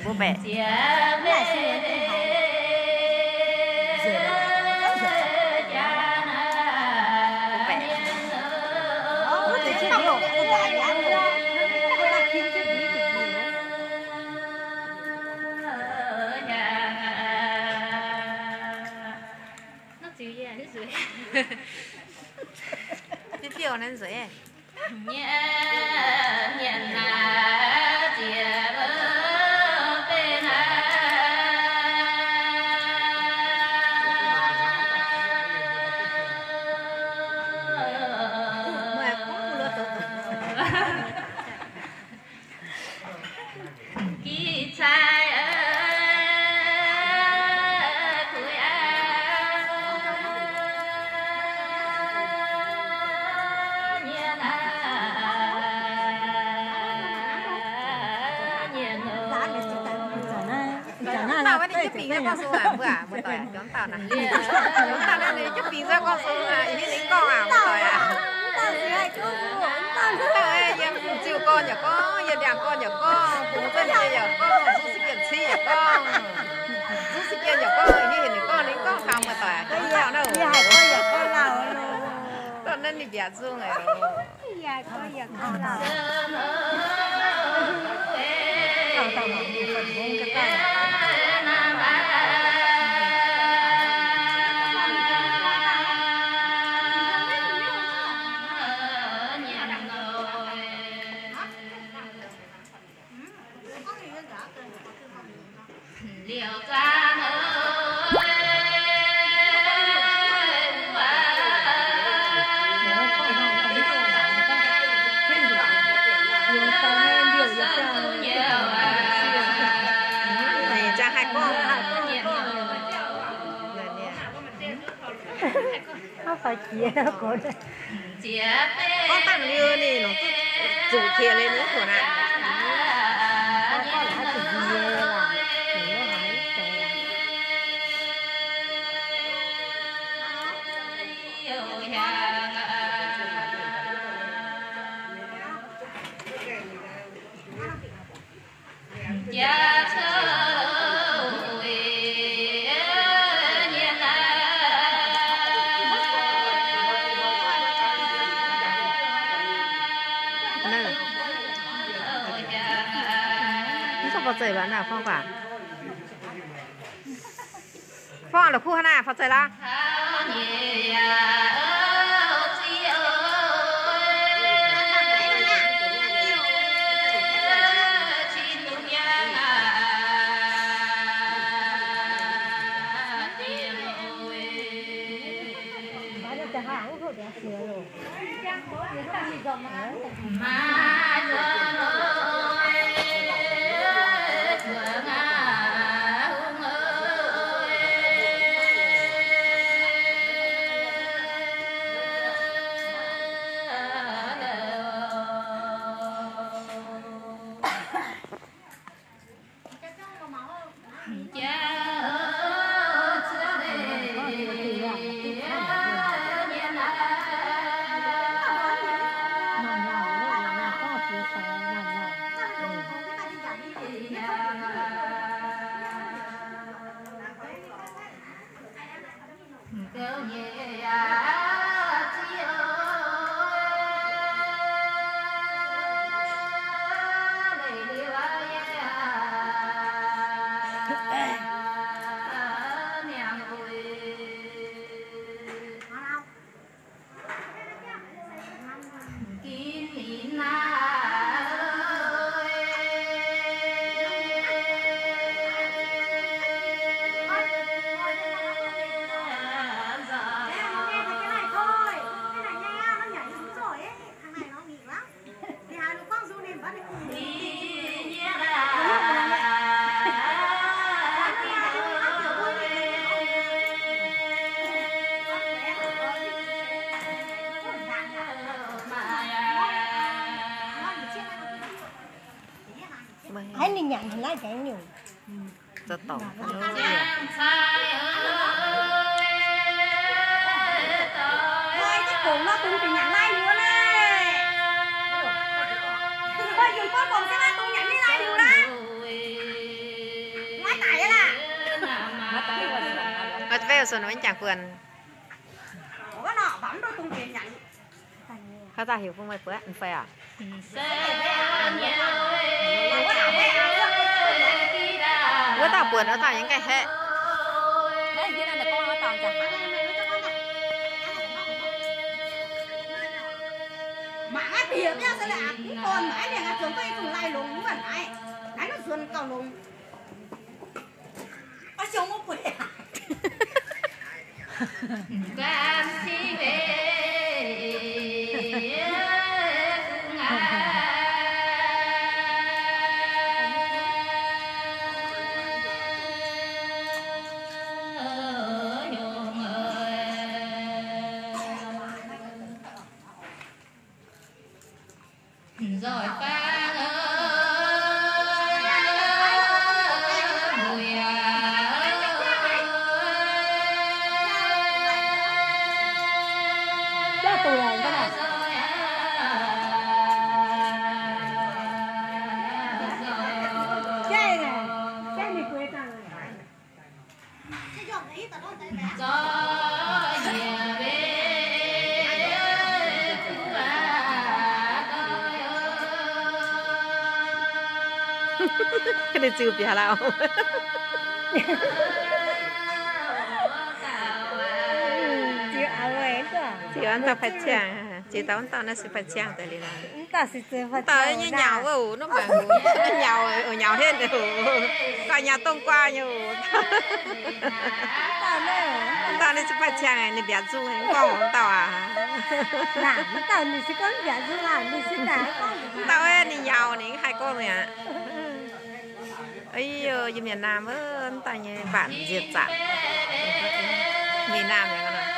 bố bẻพี่เพียวนั่นสวยปีก็ก็สู้อ่ะเมื่อต่อยย้อนเต่านะย้อนเต่านั่นเลยจะปีก็ก็สู้อ่ะอีนี่ก็อ่ะเมื่อต่อยอ่ะเต่าเอ้ยยังจิ๋วก้อนอย่าก้อนอย่าด่างก้อนอย่าก้อนผมเป็นอย่าก้อนสู้สกิลซี่อย่าก้อนสู้สกิลอย่าก้อนนี่เห็นก้อนนี่ก้อนทำมาต่อยก็ยาวนะอย่าก้อนเราตอนนั้นนี่เบียดสู้ไงอย่าก้อนเราเต่ามันมีคนมุ่งกันได้phải chia có tặng như này nó chủ chia lên nữa của này có lá chủ chia là phật dậy bạn nào phong quả phong là khu hana phật dậy la Anh đi nhận thì lấy cái nhiều. Rất tổng. Thôi cái cuộn nó tôi nhận lại nữa nè. Thôi dừng con còn cái này tôi nhận đi lại điều đó. về rồi nó vẫn chẳng quên có nọ bấm đôi tung tiền nhậnเขาจะหิวพวกมันเพื่อนไฟอ่ะว่าตาปวดแล้วตายังไงแฮะแล้วที่นั่นเด็กก็มาตามจ้ะหมาเปียกเนี่ยสละคนหมาเนี่ยส่วนไปส่วนไล่ลงเหมือนไหนnóส่วนเก่าลงเอาชงมาปุ๋ยการที่เวrồi ba tụi này cái này cái này quê ta cái giọt đấy tao nói tại cái này chịu bia lao chị ăn tao phải chàng chị tao nó sẽ phải chàng tại là tao như nhào vào nó mà nhào ở nhào hết rồi coi nhà tông qua nhiều tao nó sẽ phải chàng này bịa du hay con tao à tao này sẽ có bịa du à này sẽ đá tao ấy này nhào này hai con này à ấy ở miền Nam á tao như bản diệt trả miền Nam này con này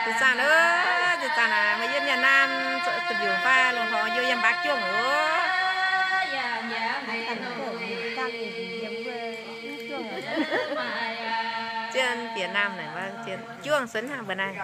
từ xa nữa từ xa là mấy dân miền Nam từ biểu pha luôn họ vô dân bác chuông nữa trên Việt Nam này và trên chuông xuân hàng bên này